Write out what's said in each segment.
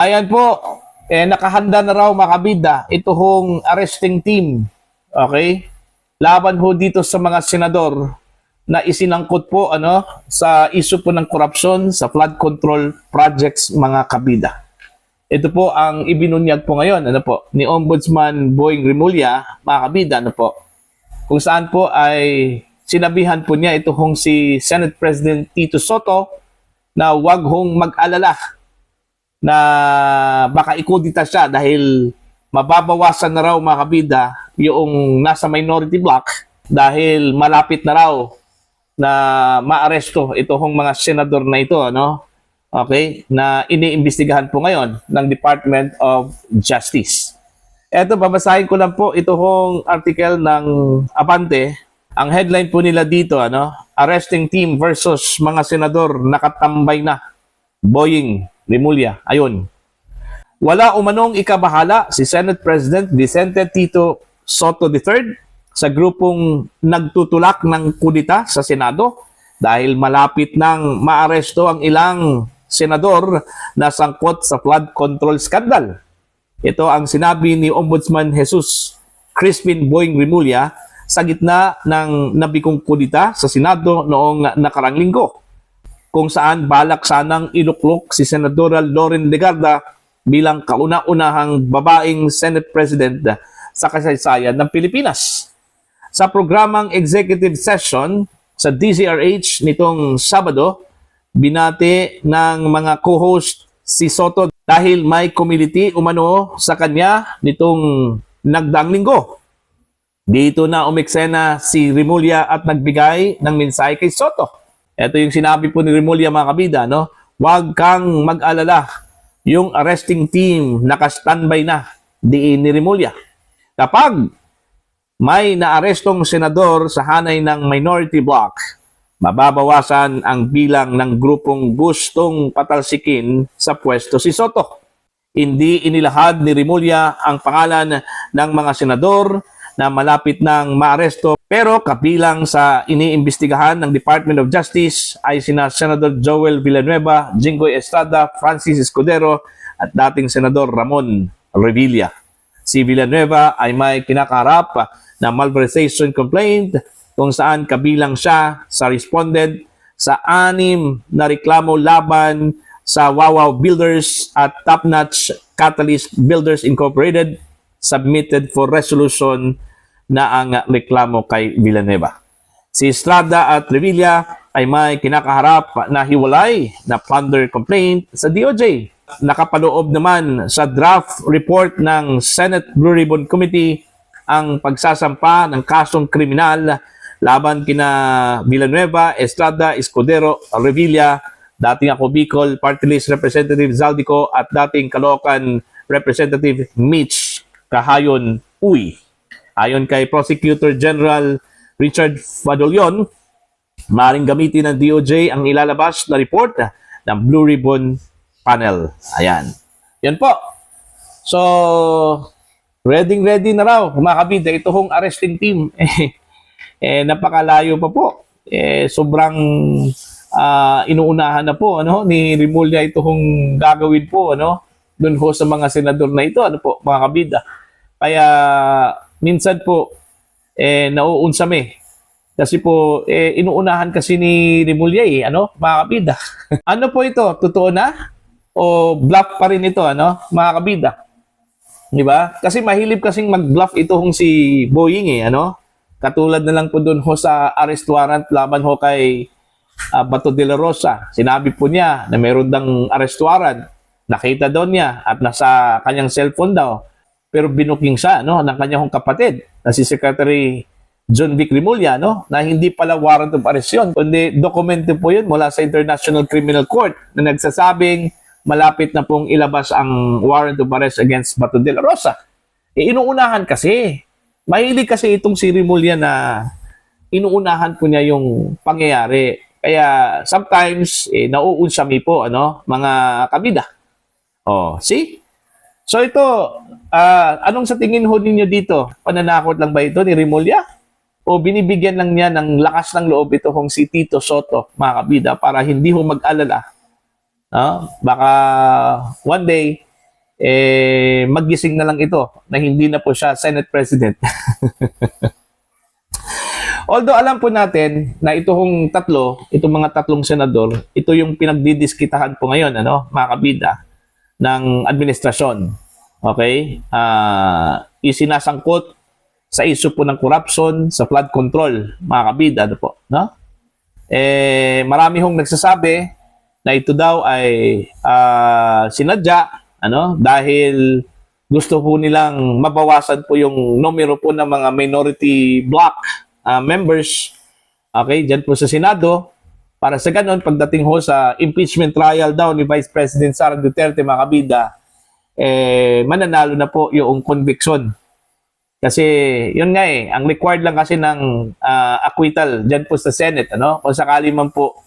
Ayan po, nakahanda na raw mga kabida ito hong arresting team. Okay? Laban ho dito sa mga senador na isinangkot po sa issue po ng korupsyon sa flood control projects mga kabida. Ito po ang ibinunyag po ngayon ni Ombudsman Boying Rimulya, mga kabida, kung saan po ay sinabihan po niya ito hong si Senate President Tito Soto na wag hong mag-alala na baka ikudita siya dahil mababawasan na raw mga kabida yung nasa minority block dahil malapit na raw na maaresto itong mga senador na ito, okay, na iniimbestigahan po ngayon ng Department of Justice. Eto, babasahin ko lang po itong article ng Abante. Ang headline po nila dito, arresting team versus mga senador nakatambay na. Boying Rimulya. Ayun. Wala umanong ikabahala si Senate President Vicente Tito Soto III sa grupong nagtutulak ng kudita sa Senado dahil malapit nang maaresto ang ilang senador na sangkot sa flood control scandal. Ito ang sinabi ni Ombudsman Jesus Crispin Boying Rimulya sa gitna ng nabikong kudita sa Senado noong nakarang linggo, kung saan balak sanang iluklok si Senadora Loren Legarda bilang kauna-unahang babaeng Senate President sa kasaysayan ng Pilipinas. Sa programang executive session sa DZRH nitong Sabado, binati ng mga co-host si Soto dahil may community umano sa kanya nitong nagdaang linggo. Dito na umeksena si Rimulya at nagbigay ng mensahe kay Soto. Ito yung sinabi po ni Rimulya, mga kabida, Huwag kang mag-alala. Yung arresting team naka-standby na, diin ni Rimulya. Kapag may naarestong senador sa hanay ng minority block, mababawasan ang bilang ng grupong gustong patalsikin sa pwesto si Soto. Hindi inilahad ni Rimulya ang pangalan ng mga senador na malapit ng maaresto, pero kabilang sa iniimbestigahan ng Department of Justice ay sina Senador Joel Villanueva, Jinggoy Estrada, Francis Escudero at dating Senador Ramon Revilla. Si Villanueva ay may kinakaharap na malversation complaint kung saan kabilang siya sa respondent sa 6 na reklamo laban sa Wawaw Builders at Top Notch Catalyst Builders Incorporated, submitted for resolution na ang reklamo kay Villanueva. Si Estrada at Revilla ay may kinakaharap na hiwalay na plunder complaint sa DOJ. Nakapaloob naman sa draft report ng Senate Blue Ribbon Committee ang pagsasampa ng kasong kriminal laban kina Villanueva, Estrada, Escudero, Revilla, dating ako Bicol Party List Representative Zaldico at dating Caloocan Representative Mitch Kahayon Uy. Ayon kay Prosecutor General Richard Fadolion, maaaring gamitin ng DOJ ang ilalabas na report ng Blue Ribbon Panel. Ayan. Yan po. So, ready na raw, mga kabida, ito hong arresting team. Napakalayo pa po. Sobrang inuunahan na po ni Rimulya ito hong gagawin po doon ho sa mga senador na ito, mga kabida. Kaya minsan po nauunsame kasi po inuunahan kasi ni Rimulya mga kabida. Ano po ito? Totoo na o bluff pa rin ito mga kabida? Di ba? Kasi mahilip kasing mag-bluff itong si Boying Katulad na lang po doon ho sa arrest warrant laban ho kay Bato de la Rosa. Sinabi po niya na meron dang arrest warrant. Nakita daw niya at nasa kanyang cellphone daw. Pero binuking siya ng kanyang kapatid na si Secretary John Vic Rimulya na hindi pala warrant of arrest yun, kundi dokumento po yun mula sa International Criminal Court na nagsasabing malapit na pong ilabas ang warrant of arrest against Bato de la Rosa. Inuunahan kasi. Mahilig kasi itong si Rimulya na inuunahan po niya yung pangyayari. Kaya sometimes nauunsami po mga kabida. See? So ito, anong sa tingin ho ninyo dito? Pananakot lang ba ito ni Rimulya? O binibigyan lang niya ng lakas ng loob ito kung si Tito Soto, mga kabida, para hindi ho mag-alala. Baka one day, maggising na lang ito na hindi na po siya Senate President. Although alam po natin na itong mga tatlong senador, ito yung pinagdidiskitahan po ngayon, mga kabida, ng administrasyon. Okay? Isinasangkot sa issue po ng corruption, sa flood control, mga kabida, no? Marami hong nagsasabi na ito daw ay sinadya, dahil gusto po nilang mabawasan po yung numero po ng mga minority bloc members, okay, dyan po sa Senado, para sa ganun, pagdating ho sa impeachment trial daw ni Vice President Sara Duterte, mga kabida, mananalo na po yung conviction. Kasi, yun nga ang required lang kasi ng acquittal dyan po sa Senate, kung sakali man po,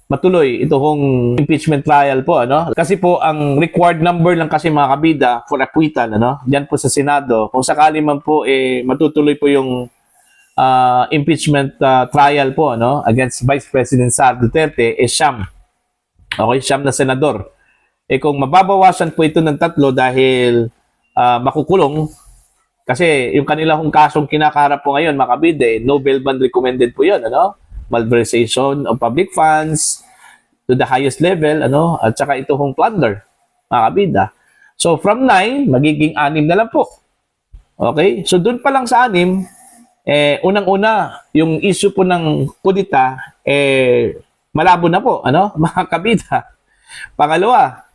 matuloy ito kong impeachment trial po, Kasi po, ang required number lang kasi, mga kabida, for acquittal, dyan po sa Senado, kung sakali man po, matutuloy po yung impeachment trial po, against Vice President Sara Duterte, siyam. Okay, siyam na senador. Kung mababawasan po ito ng 3 dahil makukulong, kasi yung kanila hong kasong kinakaharap po ngayon, mga kabida, no bail bond recommended po yun, malversation of public funds to the highest level, at saka ito hong plunder, mga kabida. So, from 9, magiging 6 na lang po. Okay? So, doon pa lang sa 6, unang-una, yung issue po ng kudita, malabo na po, mga kabida. Pangalawa,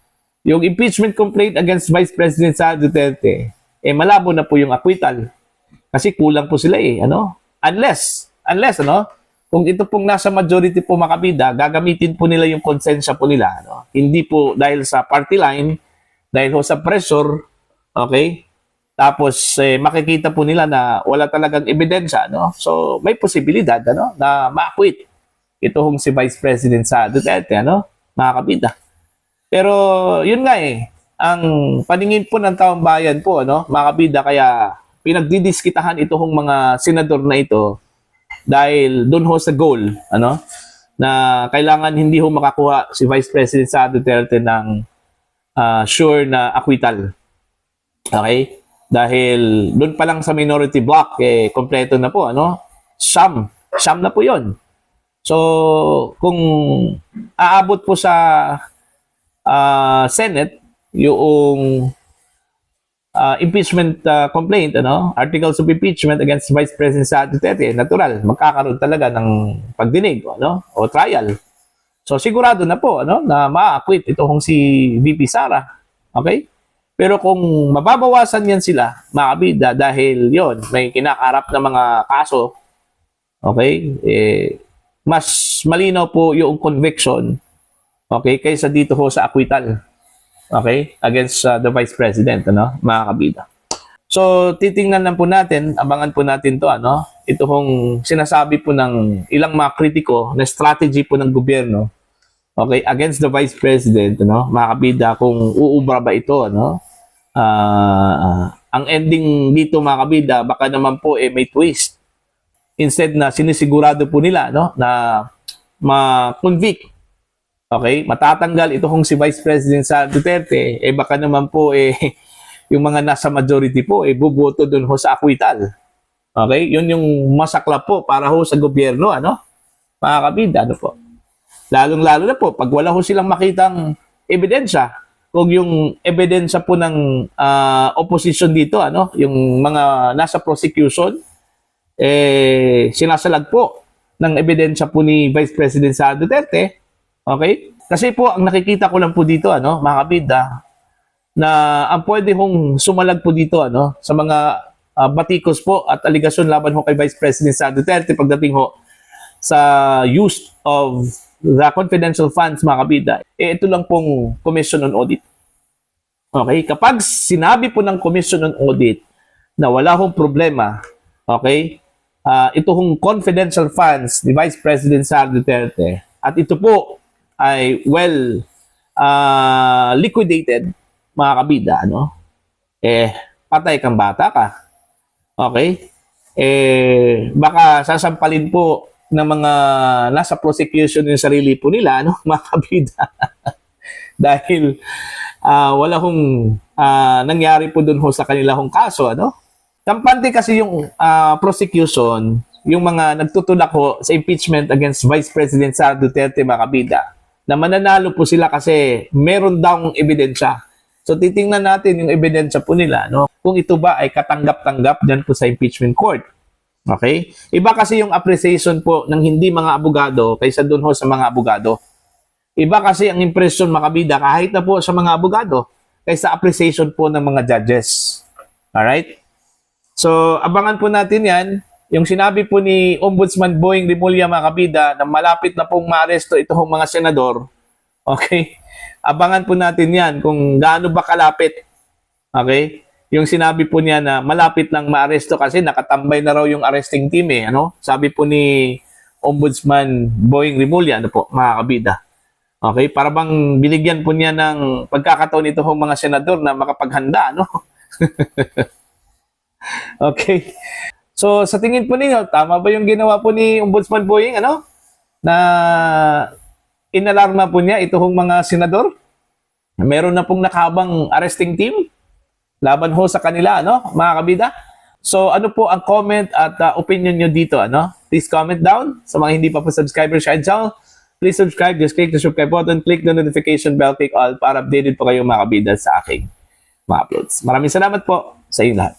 yung impeachment complaint against Vice President Sara Duterte, malabo na po yung acquittal. Kasi kulang po sila, Unless, kung ito pong nasa majority po, mga kabida, gagamitin po nila yung konsensya po nila. Hindi po dahil sa party line, dahil ho sa pressure, okay? Tapos makikita po nila na wala talagang ebidensya. So may posibilidad na ma-acquit ito hong si Vice President sa Duterte, mga kabida. Pero yun nga ang paningin po ng taong bayan po, mga kabida, kaya pinagdidiskitahan ito hong mga senador na ito dahil doon ho sa goal, na kailangan hindi ho makakuha si Vice President Sara Duterte ng sure na acquittal. Okay? Dahil doon pa lang sa minority block, kompleto na po, Siyam na po yon. So, kung aabot po sa Senate, yung impeachment complaint, articles of impeachment against Vice President Sara Duterte, natural, magkakaroon talaga ng pagdinig, o trial. So sigurado na po, na ma-acquit itong si VP Sara. Okay? Pero kung mababawasan yan sila, mga kabida, dahil yon may kinakaharap na mga kaso, okay, mas malinaw po yung conviction, okay, kaysa dito ho sa acquittal. Okay? Against the Vice President, mga kabida. So, titingnan lang po natin, abangan po natin to, ito hong sinasabi po ng ilang mga kritiko na strategy po ng gobyerno, okay, against the Vice President, mga kabida, kung uubra ba ito, ang ending dito, mga kabida, baka naman po may twist. Instead na sinisigurado po nila, na ma-convict, okay, matatanggal ito kung si Vice President Sara Duterte, baka naman po yung mga nasa majority po buboto doon ho sa acquittal. Okay? Yun yung masaklap po para ho sa gobyerno, mga kabida, po. Lalong-lalo na po pag wala ho silang makitang ebidensya. Kung yung ebidensya po ng opposition dito, yung mga nasa prosecution, sinasalag po ng ebidensya po ni Vice President Sara Duterte. Okay? Kasi po, ang nakikita ko lang po dito, mga kabida, na ang pwede hong sumalag po dito, sa mga batikos po at aligasyon laban ho kay Vice President Sara Duterte pagdating ho sa use of the confidential funds, mga kabida, ito lang pong Commission on Audit. Okay? Kapag sinabi po ng Commission on Audit na wala hong problema, okay, ito hong confidential funds ni Vice President Sara Duterte, at ito po ay well liquidated, mga kabida, patay kang bata ka. Okay? Baka sasampalin po ng mga nasa prosecution yung sarili po nila, mga kabida. Dahil wala hong nangyari po dun ho sa kanila hong kaso, ano? Kampante kasi yung prosecution, yung mga nagtutulak ho sa impeachment against Vice President Sara Duterte, mga kabida, na mananalo po sila kasi meron daw ebidensya. So titingnan natin yung ebidensya po nila, no? Kung ito ba ay katanggap-tanggap dyan po sa impeachment court. Okay? Iba kasi yung appreciation po ng hindi mga abogado kaysa dun ho sa mga abogado. Iba kasi ang impression, mga kabida, kahit na po sa mga abogado kaysa appreciation po ng mga judges. Alright? So, abangan po natin yan. Yung sinabi po ni Ombudsman Boying Rimulya, mga kabida, na malapit na pong maaresto itong mga senador. Okay? Abangan po natin yan kung gaano ba kalapit. Okay? Yung sinabi po niya na malapit lang maaresto kasi nakatambay na raw yung arresting team eh. Ano? Sabi po ni Ombudsman Boying Rimulya, ano po, mga kabida. Okay? Para bang binigyan po niya ng pagkakataon itong mga senador na makapaghanda, no? Okay. So, sa tingin po ninyo, tama ba yung ginawa po ni Ombudsman Boying, ano? Na inalarma po niya itong mga senador? Meron na pong nakabang arresting team laban ho sa kanila, ano, mga kabida? So, ano po ang comment at opinion nyo dito, ano? Please comment down. Sa mga hindi pa po subscribers sa channel, please subscribe. Just click the subscribe button, click the notification bell, click all para updated po kayo, mga kabida, sa aking mga uploads. Maraming salamat po sa inyo lahat.